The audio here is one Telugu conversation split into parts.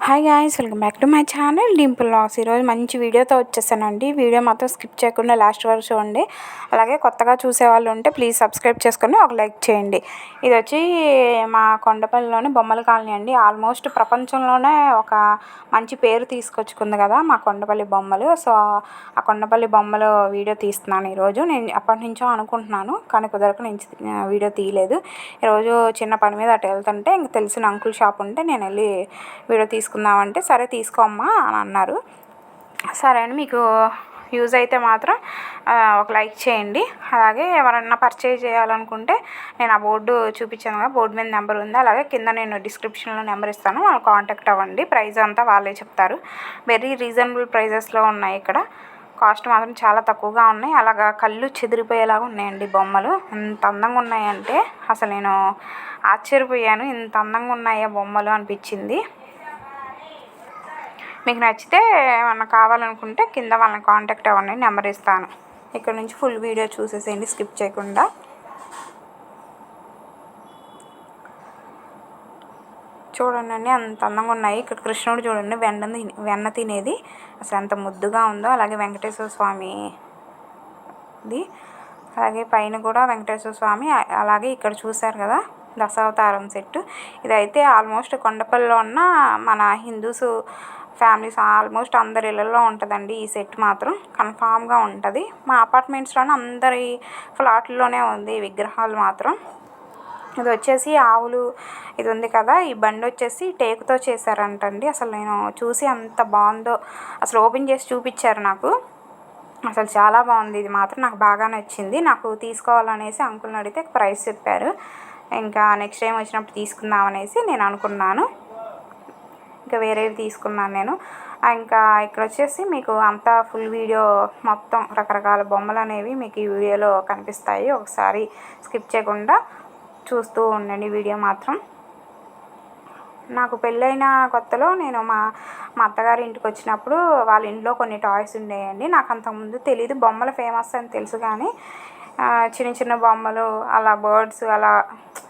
Hi guys, welcome back to my channel Dimple vlogs. ఈరోజు మంచి వీడియోతో వచ్చేసానండి. వీడియో మాత్రం స్కిప్ చేయకుండా లాస్ట్ వరకు చూడండి. అలాగే కొత్తగా చూసేవాళ్ళు ఉంటే ప్లీజ్ సబ్స్క్రైబ్ చేసుకొని ఒక లైక్ చేయండి. ఇది వచ్చి మా కొండపల్లిలోని బొమ్మల కాలనీ అండి. ఆల్మోస్ట్ ప్రపంచంలోనే ఒక మంచి పేరు తీసుకొచ్చుకుంది కదా మా కొండపల్లి బొమ్మలు. సో ఆ కొండపల్లి బొమ్మలు వీడియో తీస్తున్నాను ఈరోజు. నేను ఎప్పటి నుంచో అనుకుంటున్నాను, కానీ కుదరకు నేను వీడియో తీయలేదు. ఈరోజు చిన్న పని మీద అటు వెళ్తుంటే ఇంక తెలిసిన అంకుల్ షాప్ ఉంటే నేను వెళ్ళి వీడియో తీసుకుందామంటే సరే తీసుకోమ్మా అని అన్నారు. సరే అని మీకు యూజ్ అయితే మాత్రం ఒక లైక్ చేయండి. అలాగే ఎవరన్నా పర్చేజ్ చేయాలనుకుంటే నేను ఆ బోర్డు చూపించాను కదా, బోర్డు మీద నెంబర్ ఉంది. అలాగే కింద నేను డిస్క్రిప్షన్లో నెంబర్ ఇస్తాను, వాళ్ళు కాంటాక్ట్ అవ్వండి. ప్రైస్ అంతా వాళ్ళే చెప్తారు. వెరీ రీజనబుల్ ప్రైజెస్లో ఉన్నాయి ఇక్కడ. కాస్ట్ మాత్రం చాలా తక్కువగా ఉన్నాయి. అలాగా కళ్ళు చెదిరిపోయేలాగా ఉన్నాయండి బొమ్మలు. ఎంత అందంగా ఉన్నాయంటే అసలు నేను ఆశ్చర్యపోయాను. ఇంత అందంగా ఉన్నాయా బొమ్మలు అనిపించింది. మీకు నచ్చితే ఏమన్నా కావాలనుకుంటే కింద వాళ్ళని కాంటాక్ట్ అవ్వండి, నెంబర్ ఇస్తాను. ఇక్కడ నుంచి ఫుల్ వీడియో చూసేసేయండి స్కిప్ చేయకుండా. చూడండి అంత అందంగా ఉన్నాయి. ఇక్కడ కృష్ణుడు చూడండి వెన్న తినేది అసలు ఎంత ముద్దుగా ఉందో. అలాగే వెంకటేశ్వర స్వామిది, అలాగే పైన కూడా వెంకటేశ్వర స్వామి. అలాగే ఇక్కడ చూశారు కదా దశావతారం సెట్. ఇదైతే ఆల్మోస్ట్ కొండపల్లిలో ఉన్న మన హిందూస్ ఫ్యామిలీస్ ఆల్మోస్ట్ అందరి ఇళ్ళల్లో ఉంటుందండి. ఈ సెట్ మాత్రం కన్ఫామ్గా ఉంటుంది. మా అపార్ట్మెంట్స్లోనే అందరి ఫ్లాట్లోనే ఉంది ఈ విగ్రహాలు మాత్రం. ఇది వచ్చేసి ఆవులు ఇది ఉంది కదా, ఈ బండి వచ్చేసి టేకుతో చేశారంటండి. అసలు నేను చూసి అంత బాగుందో, అసలు ఓపెన్ చేసి చూపించారు నాకు. అసలు చాలా బాగుంది. ఇది మాత్రం నాకు బాగా నచ్చింది. నాకు తీసుకోవాలనేసి అంకుల్ని అడిగితే ప్రైస్ చెప్పారు. ఇంకా నెక్స్ట్ టైం వచ్చినప్పుడు తీసుకుందామనేసి నేను అనుకున్నాను. ఇంకా వేరేవి తీసుకున్నాను నేను. ఇంకా ఇక్కడ వచ్చేసి మీకు అంతా ఫుల్ వీడియో మొత్తం రకరకాల బొమ్మలు అనేవి మీకు ఈ వీడియోలో కనిపిస్తాయి. ఒకసారి స్కిప్ చేయకుండా చూస్తూ ఉండండి వీడియో మాత్రం. నాకు పెళ్ళైన కొత్తలో నేను మా అత్తగారి ఇంటికి వచ్చినప్పుడు వాళ్ళ ఇంట్లో కొన్ని టాయ్స్ ఉండేయండి. నాకు అంతకుముందు తెలీదు, బొమ్మలు ఫేమస్ అని తెలుసు కానీ చిన్న చిన్న బొమ్మలు అలా బర్డ్స్, అలా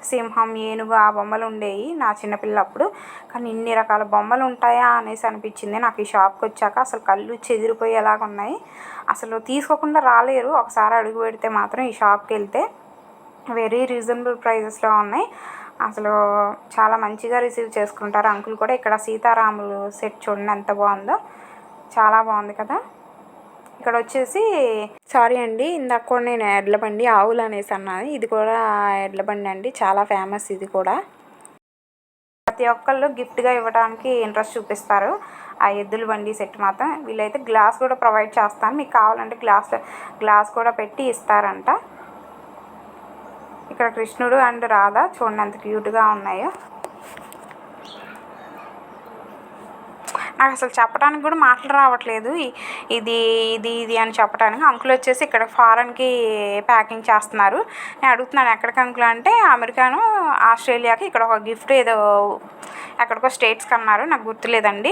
సింహం, ఏనుగు ఆ బొమ్మలు ఉండేవి నా చిన్నపిల్లప్పుడు. కానీ ఇన్ని రకాల బొమ్మలు ఉంటాయా అనేసి అనిపించింది నాకు ఈ షాప్కి వచ్చాక. అసలు కళ్ళు చెదిరిపోయేలాగా ఉన్నాయి. అసలు తీసుకోకుండా రాలేరు ఒకసారి అడుగు పెడితే మాత్రం. ఈ షాప్కి వెళ్తే వెరీ రీజనబుల్ ప్రైజెస్లో ఉన్నాయి. అసలు చాలా మంచిగా రిసీవ్ చేసుకుంటారు అంకుల్ కూడా. ఇక్కడ సీతారాములు సెట్ చూడండి ఎంత బాగుందో, చాలా బాగుంది కదా. ఇక్కడ వచ్చేసి సారీ అండి, ఇందాక కూడా నేను ఎడ్ల బండి ఆవులు అనేసి అన్నాను. ఇది కూడా ఎడ్ల బండి అండి, చాలా ఫేమస్ ఇది కూడా. ప్రతి ఒక్కళ్ళు గిఫ్ట్గా ఇవ్వడానికి ఇంట్రెస్ట్ చూపిస్తారు ఆ ఎద్దుల బండి సెట్ మాత్రం. వీళ్ళైతే గ్లాస్ కూడా ప్రొవైడ్ చేస్తాను, మీకు కావాలంటే గ్లాస్ కూడా పెట్టి ఇస్తారంట. ఇక్కడ కృష్ణుడు అండ్ రాధ చూడండి ఎంత క్యూట్గా ఉన్నాయో. నాకు అసలు చెప్పడానికి కూడా మాటలు రావట్లేదు ఇది ఇది ఇది అని చెప్పడానికి. అంకుల్ వచ్చేసి ఇక్కడ ఫారెన్కి ప్యాకింగ్ చేస్తున్నారు. నేను అడుగుతున్నాను ఎక్కడికి అంకుల్ అంటే అమెరికాను ఆస్ట్రేలియాకి ఇక్కడ ఒక గిఫ్ట్ ఏదో ఎక్కడికో స్టేట్స్కి అన్నారు, నాకు గుర్తులేదండి.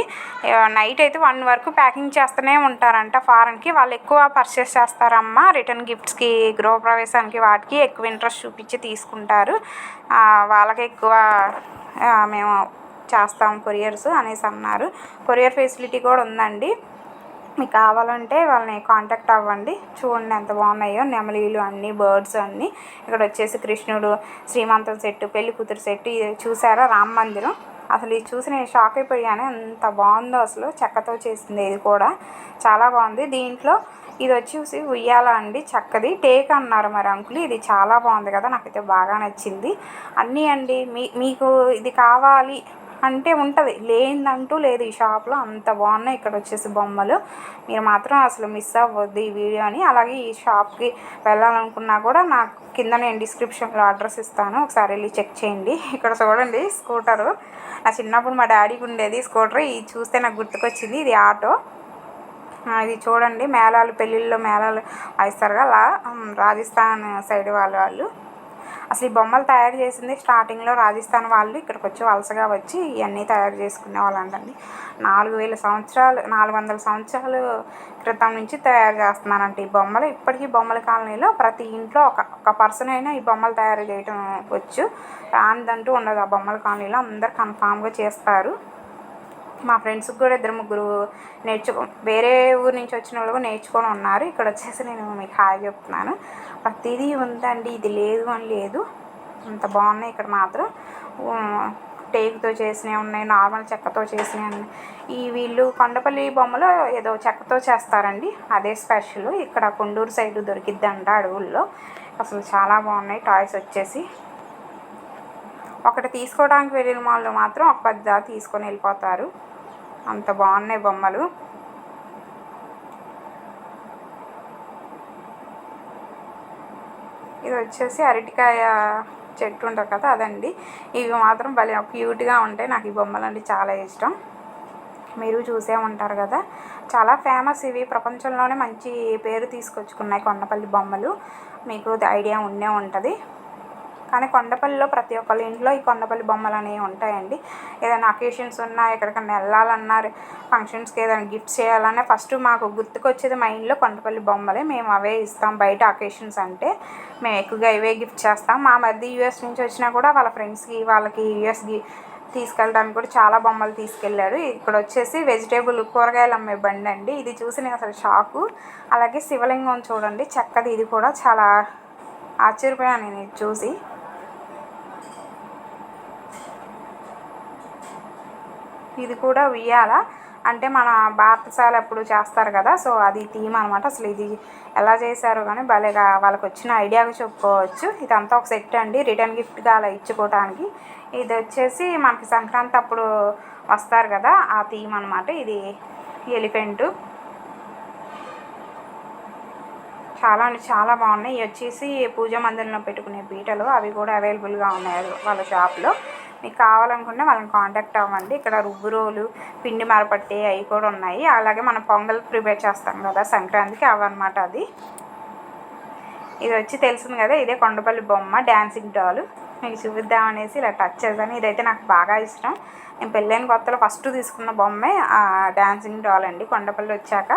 నైట్ అయితే 1 వరకు ప్యాకింగ్ చేస్తూనే ఉంటారంట ఫారెన్కి. వాళ్ళు ఎక్కువ పర్చేస్ చేస్తారమ్మా రిటర్న్ గిఫ్ట్స్కి, గృహప్రవేశానికి, వాటికి ఎక్కువ ఇంట్రెస్ట్ చూపించి తీసుకుంటారు. వాళ్ళకి ఎక్కువ మేము చేస్తాం కొరియర్స్ అనేసి అన్నారు. కొరియర్ ఫెసిలిటీ కూడా ఉందండి, మీకు కావాలంటే వాళ్ళని కాంటాక్ట్ అవ్వండి. చూడండి ఎంత బాగున్నాయో నెమలీలు అన్నీ, బర్డ్స్ అన్నీ. ఇక్కడ వచ్చేసి కృష్ణుడు శ్రీమంతం సెట్, పెళ్లి కూతురు సెట్. ఇది చూసారా రామ మందిరం. అసలు ఇది చూసి నేను షాక్ అయిపోయాను, ఎంత బాగుందో. అసలు చెక్కతో చేసింది, ఇది కూడా చాలా బాగుంది. దీంట్లో ఇది వచ్చేసి ఉయ్యాల అండి, చక్కది టేక్ అన్నారు మరి అంకుల్. ఇది చాలా బాగుంది కదా, నాకైతే బాగా నచ్చింది. అన్నీ అండి మీకు ఇది కావాలి అంటే ఉంటుంది, లేదంటూ లేదు ఈ షాప్లో. అంత బాగున్నాయి ఇక్కడ వచ్చేసి బొమ్మలు. మీరు మాత్రం అసలు మిస్ అవ్వద్దు ఈ వీడియోని. అలాగే ఈ షాప్కి వెళ్ళాలనుకున్నా కూడా నాకు కింద నేను డిస్క్రిప్షన్లో అడ్రస్ ఇస్తాను, ఒకసారి వెళ్ళి చెక్ చేయండి. ఇక్కడ చూడండి స్కూటరు, నా చిన్నప్పుడు మా డాడీకి ఉండేది స్కూటర్. ఇది చూస్తే నాకు గుర్తుకొచ్చింది, ఇది ఆటో. ఇది చూడండి మేళాలు, పెళ్ళిళ్ళలో మేళాలు వాయిస్తారు కదా, అలా రాజస్థాన్ సైడ్ వాళ్ళు అసలు ఈ బొమ్మలు తయారు చేసింది స్టార్టింగ్లో రాజస్థాన్ వాళ్ళు ఇక్కడికి వచ్చి వలసగా వచ్చి ఇవన్నీ తయారు చేసుకునే వాళ్ళు అంటండి. 4,000 సంవత్సరాలు 400 సంవత్సరాలు క్రితం నుంచి తయారు చేస్తున్నారంట ఈ బొమ్మలు. ఇప్పటికీ బొమ్మల కాలనీలో ప్రతి ఇంట్లో ఒక పర్సన్ అయినా ఈ బొమ్మలు తయారు చేయడం వచ్చు. రానిదంటూ ఉండదు ఆ బొమ్మల కాలనీలో, అందరు కన్ఫామ్గా చేస్తారు. మా ఫ్రెండ్స్కి కూడా 2-3 వేరే ఊరు నుంచి వచ్చిన వాళ్ళు కూడా నేర్చుకొని ఉన్నారు. ఇక్కడ వచ్చేసి నేను మీకు హాయ్ చెప్తున్నాను. ప్రతిదీ ఉందండి, ఇది లేదు అని లేదు, అంత బాగున్నాయి. ఇక్కడ మాత్రం టేకుతో చేసినవి ఉన్నాయి, నార్మల్ చెక్కతో చేసినవి ఉన్నాయి. వీళ్ళు కొండపల్లి బొమ్మలో ఏదో చెక్కతో చేస్తారండి, అదే స్పెషల్. ఇక్కడ కొండూరు సైడ్ దొరికిద్దంట అడవుల్లో. అసలు చాలా బాగున్నాయి టాయ్స్ వచ్చేసి. ఒకటి తీసుకోవడానికి వెళ్ళిన వాళ్ళు మాత్రం ఒక 10 తీసుకొని వెళ్ళిపోతారు, అంత బాగున్నాయి బొమ్మలు. ఇది వచ్చేసి అరటికాయ చెట్టు ఉంటుంది కదా అదండి. ఇవి మాత్రం భలే క్యూట్గా ఉంటాయి. నాకు ఈ బొమ్మలు అంటే చాలా ఇష్టం, మీరు చూసే ఉంటారు కదా. చాలా ఫేమస్ ఇవి, ప్రపంచంలోనే మంచి పేరు తీసుకొచ్చుకున్నాయి కొండపల్లి బొమ్మలు. మీకు ఐడియా ఉండే ఉంటుంది. కానీ కొండపల్లిలో ప్రతి ఒక్కళ్ళ ఇంట్లో ఈ కొండపల్లి బొమ్మలు అనేవి ఉంటాయండి. ఏదైనా అకేషన్స్ ఉన్నా, ఎక్కడికైనా వెళ్ళాలన్నా, ఫంక్షన్స్కి ఏదైనా గిఫ్ట్స్ చేయాలన్నా ఫస్ట్ మాకు గుర్తుకొచ్చేది మైండ్లో కొండపల్లి బొమ్మలే. మేము అవే ఇస్తాం బయట అకేషన్స్ అంటే. మేము ఎక్కువగా ఇవే గిఫ్ట్ చేస్తాం. మా మధ్య యూఎస్ నుంచి వచ్చినా కూడా వాళ్ళ ఫ్రెండ్స్కి వాళ్ళకి యూఎస్కి తీసుకెళ్ళడానికి కూడా చాలా బొమ్మలు తీసుకెళ్ళాడు. ఇక్కడ వచ్చేసి వెజిటేబుల్ కూరగాయలు అమ్మే బండి అండి. ఇది చూసి నేను అసలు షాకు. అలాగే శివలింగం చూడండి చెక్కది, ఇది కూడా చాలా ఆశ్చర్యపోయాను నేను ఇది చూసి. ఇది కూడా ఉయ్యాల అంటే మన బారసాల ఎప్పుడు చేస్తారు కదా, సో అది థీమ్ అనమాట. అసలు ఇది ఎలా చేశారో కానీ భలేగా వాళ్ళకి వచ్చిన ఐడియాగా చెప్పుకోవచ్చు. ఇదంతా ఒక సెట్ అండి, రిటర్న్ గిఫ్ట్గా అలా ఇచ్చుకోవడానికి. ఇది వచ్చేసి మనకి సంక్రాంతి అప్పుడు వస్తారు కదా ఆ థీమ్ అనమాట. ఇది ఎలిఫెంటు, చాలా అంటే చాలా బాగున్నాయి. ఇవి వచ్చేసి పూజా మందిరంలో పెట్టుకునే పీటలు, అవి కూడా అవైలబుల్గా ఉన్నాయి వాళ్ళ షాప్లో. మీకు కావాలనుకుంటే వాళ్ళని కాంటాక్ట్ అవ్వండి. ఇక్కడ రుబ్బు రోలు, పిండి మరపట్టి అవి కూడా ఉన్నాయి. అలాగే మనం పొంగల్ ప్రిపేర్ చేస్తాం కదా సంక్రాంతికి, అవన్నమాట అది. ఇది వచ్చి తెలిసింది కదా, ఇదే కొండపల్లి బొమ్మ డ్యాన్సింగ్ డాల్. మీకు చూపిద్దామనేసి ఇలా టచ్ చేశాను. ఇదైతే నాకు బాగా ఇష్టం. నేను పెళ్ళైన కొత్తలో ఫస్ట్ తీసుకున్న బొమ్మే ఆ డ్యాన్సింగ్ డాల్ అండి. కొండపల్లి వచ్చాక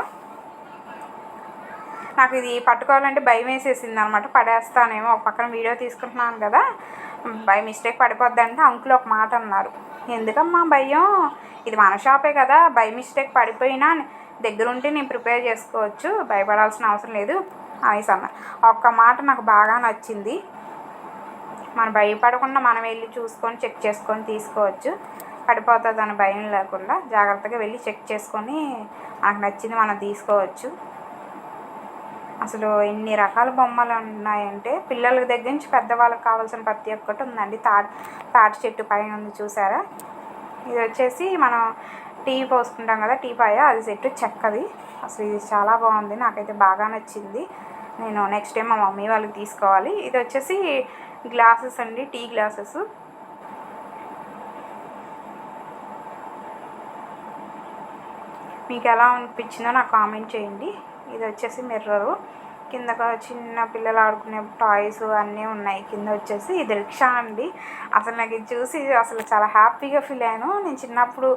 నాకు ఇది పట్టుకోవాలంటే భయం వేసేసింది అనమాట, పడేస్తానేమో. ఒక పక్కన వీడియో తీసుకుంటున్నాను కదా, బై మిస్టేక్ పడిపోద్దంటే అంకుల్ ఒక మాట అన్నారు, ఎందుకమ్మా భయం, ఇది మన షాపే కదా, బై మిస్టేక్ పడిపోయినా దగ్గరుంటే నేను ప్రిపేర్ చేసుకోవచ్చు, భయపడాల్సిన అవసరం లేదు అనేసి అన్నారు. ఒక్క మాట నాకు బాగా నచ్చింది. మనం భయపడకుండా మనం వెళ్ళి చూసుకొని చెక్ చేసుకొని తీసుకోవచ్చు, పడిపోతుంది అని భయం లేకుండా జాగ్రత్తగా వెళ్ళి చెక్ చేసుకొని మనకు నచ్చింది మనం తీసుకోవచ్చు. అసలు ఎన్ని రకాల బొమ్మలు ఉన్నాయంటే పిల్లల దగ్గర నుంచి పెద్దవాళ్ళకి కావాల్సిన ప్రతి ఒక్కటి ఉందండి. తాటి చెట్టు పైన ఉంది చూసారా. ఇది వచ్చేసి మనం టీ పోసుకుంటాం కదా, టీ పాయ, అది సెట్టు చెక్కది. అసలు ఇది చాలా బాగుంది, నాకైతే బాగా నచ్చింది. నేను నెక్స్ట్ టైం మా మమ్మీ వాళ్ళకి తీసుకోవాలి. ఇది వచ్చేసి గ్లాసెస్ అండి, టీ గ్లాసెస్. మీకు ఎలా అనిపించిందో నాకు కామెంట్ చేయండి. ఇది వచ్చేసి మిర్రరు, కింద చిన్న పిల్లలు ఆడుకునే టాయ్స్ అన్నీ ఉన్నాయి. కింద వచ్చేసి ఇది రిక్షా అండి. అసలు నాకు ఇది చూసి అసలు చాలా హ్యాపీగా ఫీల్ అయ్యాను. నేను చిన్నప్పుడు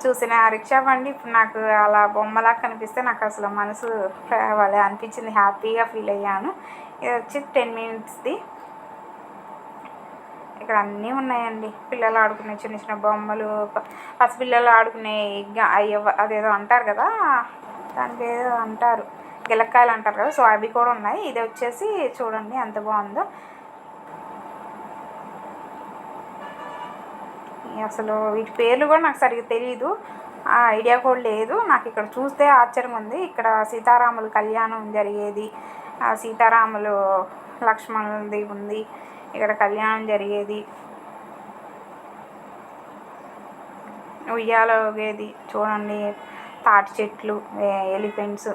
చూసిన ఆ రిక్షా బండి ఇప్పుడు నాకు అలా బొమ్మలా కనిపిస్తే నాకు అసలు మనసు వాళ్ళే అనిపించింది, హ్యాపీగా ఫీల్ అయ్యాను. ఇది వచ్చి 10 minutesది. ఇక్కడ అన్నీ ఉన్నాయండి, పిల్లలు ఆడుకునే చిన్న చిన్న బొమ్మలు, పసిపిల్లలు ఆడుకునే అదేదో అంటారు కదా, దానికి ఏదో అంటారు, గిలక్కాయలు అంటారు కదా, సో అవి కూడా ఉన్నాయి. ఇది వచ్చేసి చూడండి ఎంత బాగుందో. అసలు వీటి పేర్లు కూడా నాకు సరిగ్గా తెలియదు, ఆ ఐడియా కూడా లేదు. నాకు ఇక్కడ చూస్తే ఆశ్చర్యం ఉంది. ఇక్కడ సీతారాముల కళ్యాణం జరిగేది, సీతారాములు లక్ష్మణులది ఉంది ఇక్కడ కళ్యాణం జరిగేది, ఉయ్యాల ఊగేది చూడండి, తాటి చెట్లు, ఎలిఫెంట్స్,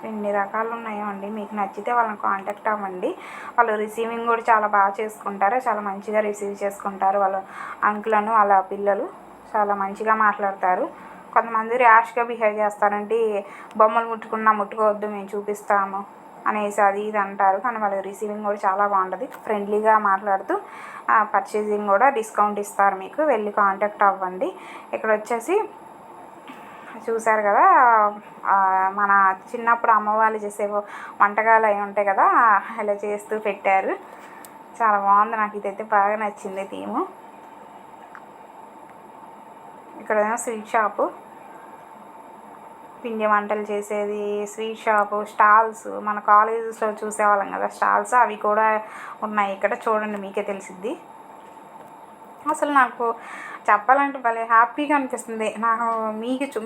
ఎన్ని రకాలు ఉన్నాయో అండి. మీకు నచ్చితే వాళ్ళని కాంటాక్ట్ అవ్వండి. వాళ్ళు రిసీవింగ్ కూడా చాలా బాగా చేసుకుంటారు, చాలా మంచిగా రిసీవ్ చేసుకుంటారు. వాళ్ళ అంకులను వాళ్ళ పిల్లలు చాలా మంచిగా మాట్లాడతారు. కొంతమంది ర్యాష్గా బిహేవ్ చేస్తారంటే బొమ్మలు ముట్టుకున్నా ముట్టుకోవద్దు మేము చూపిస్తాము అనేసి అది ఇది అంటారు. కానీ వాళ్ళ రిసీవింగ్ కూడా చాలా బాగుంటుంది. ఫ్రెండ్లీగా మాట్లాడుతూ పర్చేసింగ్ కూడా డిస్కౌంట్ ఇస్తారు. మీకు వెళ్ళి కాంటాక్ట్ అవ్వండి. ఇక్కడ వచ్చేసి చూసారు కదా, మన చిన్నప్పుడు అమ్మ వాళ్ళు చేసే వంటకాలు అవి ఉంటాయి కదా, అలా చేస్తూ పెట్టారు. చాలా బాగుంది. నాకు ఇదైతే బాగా నచ్చింది థీము. ఇక్కడేమో స్వీట్ షాపు, పిండి వంటలు చేసేది స్వీట్ షాపు, స్టాల్స్ మన కాలేజెస్లో చూసేవాళ్ళం కదా స్టాల్స్, అవి కూడా ఉన్నాయి ఇక్కడ. చూడండి మీకే తెలిసిద్ది. అసలు నాకు చెప్పాలంటే భలే హ్యాపీగా అనిపిస్తుంది. నాకు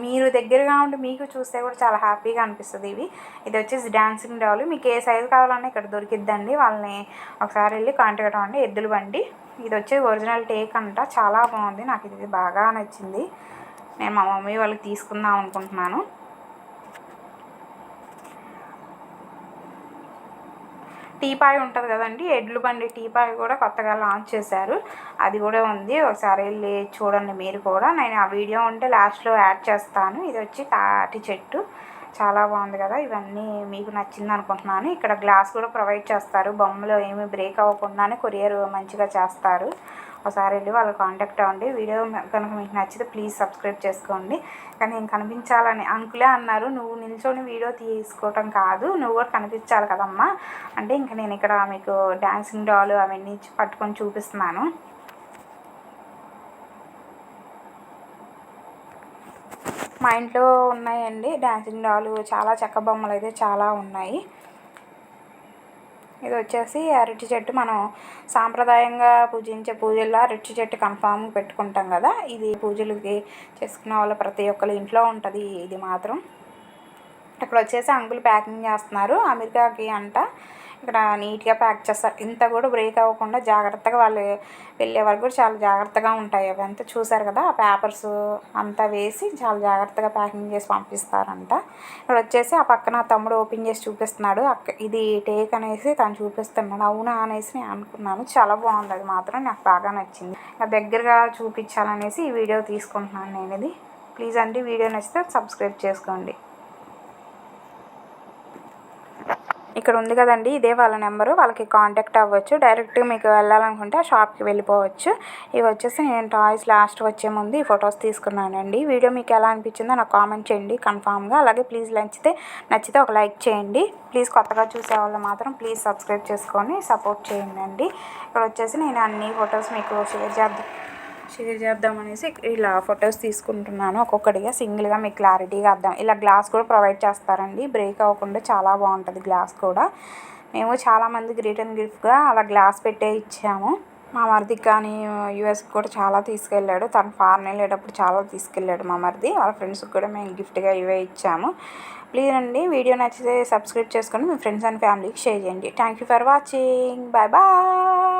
మీరు దగ్గరగా ఉండి మీకు చూస్తే కూడా చాలా హ్యాపీగా అనిపిస్తుంది. ఇది వచ్చేసి డాన్సింగ్ డాల్. మీకు ఏ సైజు కావాలన్నా ఇక్కడ దొరికిద్దండి. వాళ్ళని ఒకసారి వెళ్ళి కాంటాక్ట్ అవ్వండి. ఎద్దుల బండి. ఇది వచ్చేసి ఒరిజినల్ టేక్ అంట. చాలా బాగుంది. నాకు ఇది బాగా నచ్చింది. నేను మా మమ్మీ వాళ్ళకి తీసుకుందాం అనుకుంటున్నాను. టీపాయ్ ఉంటుంది కదండి, ఎడ్ల బండి టీపాయ్ కూడా కొత్తగా లాంచ్ చేశారు. అది కూడా ఉంది. ఒకసారి వెళ్ళి చూడండి మీరు కూడా. నేను ఆ వీడియో ఉంటే లాస్ట్లో యాడ్ చేస్తాను. ఇది వచ్చి తాటి చెట్టు. చాలా బాగుంది కదా. ఇవన్నీ మీకు నచ్చింది అనుకుంటున్నాను. ఇక్కడ గ్లాస్ కూడా ప్రొవైడ్ చేస్తారు. బొమ్మలు ఏమీ బ్రేక్ అవ్వకుండానే కొరియర్ మంచిగా చేస్తారు. ఒకసారి వెళ్ళి వాళ్ళు కాంటాక్ట్ అవ్వండి. వీడియో కనుక మీకు నచ్చితే ప్లీజ్ సబ్స్క్రైబ్ చేసుకోండి. కానీ నేను కనిపించాలని అంకులే అన్నారు, నువ్వు నిల్చొని వీడియో తీసుకోవటం కాదు, నువ్వు కూడా కనిపించాలి కదమ్మా అంటే ఇంకా నేను ఇక్కడ మీకు డాన్సింగ్ డాల్ అవన్నీ పట్టుకొని చూపిస్తున్నాను. మా ఇంట్లో ఉన్నాయండి డాన్సింగ్ డాల్. చాలా చెక్క బొమ్మలు అయితే చాలా ఉన్నాయి. ఇది వచ్చేసి అరటి చెట్టు. మనం సాంప్రదాయంగా పూజించే పూజల్లో అరటి చెట్టు కన్ఫామ్ పెట్టుకుంటాం కదా. ఇది పూజలకి చేసుకున్న వాళ్ళ ప్రతి ఒక్కరి ఇంట్లో ఉంటుంది ఇది మాత్రం. ఇక్కడ వచ్చేసి అంకుల్ ప్యాకింగ్ చేస్తున్నారు. అమెరికాకి అంట. ఇక్కడ నీట్గా ప్యాక్ చేస్తారు. ఇంత కూడా బ్రేక్ అవ్వకుండా జాగ్రత్తగా వాళ్ళు వెళ్ళే వరకు కూడా చాలా జాగ్రత్తగా ఉంటాయి. అవి అంతా చూసారు కదా, ఆ పేపర్స్ అంతా వేసి చాలా జాగ్రత్తగా ప్యాకింగ్ చేసి పంపిస్తారంట. ఇక్కడ వచ్చేసి ఆ పక్కన తమ్ముడు ఓపెన్ చేసి చూపిస్తున్నాడు. ఇది టేక్ అనేసి తను చూపిస్తున్నాడు. అవునా అనేసి నేను అనుకున్నాను. చాలా బాగుంది. అది మాత్రం నాకు బాగా నచ్చింది. దగ్గరగా చూపించాలనేసి ఈ వీడియో తీసుకుంటున్నాను నేను. ఇది ప్లీజ్ అండి, వీడియో నచ్చితే సబ్స్క్రైబ్ చేసుకోండి. ఇక్కడ ఉంది కదండి, ఇదే వాళ్ళ నెంబరు. వాళ్ళకి కాంటాక్ట్ అవ్వచ్చు. డైరెక్ట్గా మీకు వెళ్ళాలనుకుంటే ఆ షాప్కి వెళ్ళిపోవచ్చు. ఇవి వచ్చేసి నేను టాయ్స్ లాస్ట్ వచ్చే ముందు ఈ ఫొటోస్ తీసుకున్నానండి. వీడియో మీకు ఎలా అనిపించిందో నాకు కామెంట్ చేయండి కన్ఫామ్గా. అలాగే ప్లీజ్ నచ్చితే ఒక లైక్ చేయండి. ప్లీజ్ కొత్తగా చూసే వాళ్ళు మాత్రం ప్లీజ్ సబ్స్క్రైబ్ చేసుకొని సపోర్ట్ చేయండి. ఇక్కడ వచ్చేసి నేను అన్ని ఫొటోస్ మీకు షేర్ చేద్దామనేసి ఇలా ఫొటోస్ తీసుకుంటున్నాను. ఒక్కొక్కటిగా సింగిల్గా మీకు క్లారిటీగా అర్థం. ఇలా గ్లాస్ కూడా ప్రొవైడ్ చేస్తారండి. బ్రేక్ అవ్వకుండా చాలా బాగుంటుంది గ్లాస్ కూడా. మేము చాలామందికి రిటర్న్ గిఫ్ట్గా అలా గ్లాస్ పెట్టే ఇచ్చాము. మా మరిదికి కానీ యూఎస్కి కూడా చాలా తీసుకెళ్ళాడు. తను ఫారెన్ వెళ్ళేటప్పుడు చాలా తీసుకెళ్ళాడు మా మరిది. వాళ్ళ ఫ్రెండ్స్కి కూడా మేము గిఫ్ట్గా ఇవే ఇచ్చాము. ప్లీజ్ అండి, వీడియో నచ్చితే సబ్స్క్రైబ్ చేసుకొని మీ ఫ్రెండ్స్ అండ్ ఫ్యామిలీకి షేర్ చేయండి. Thank you for watching. Bye bye.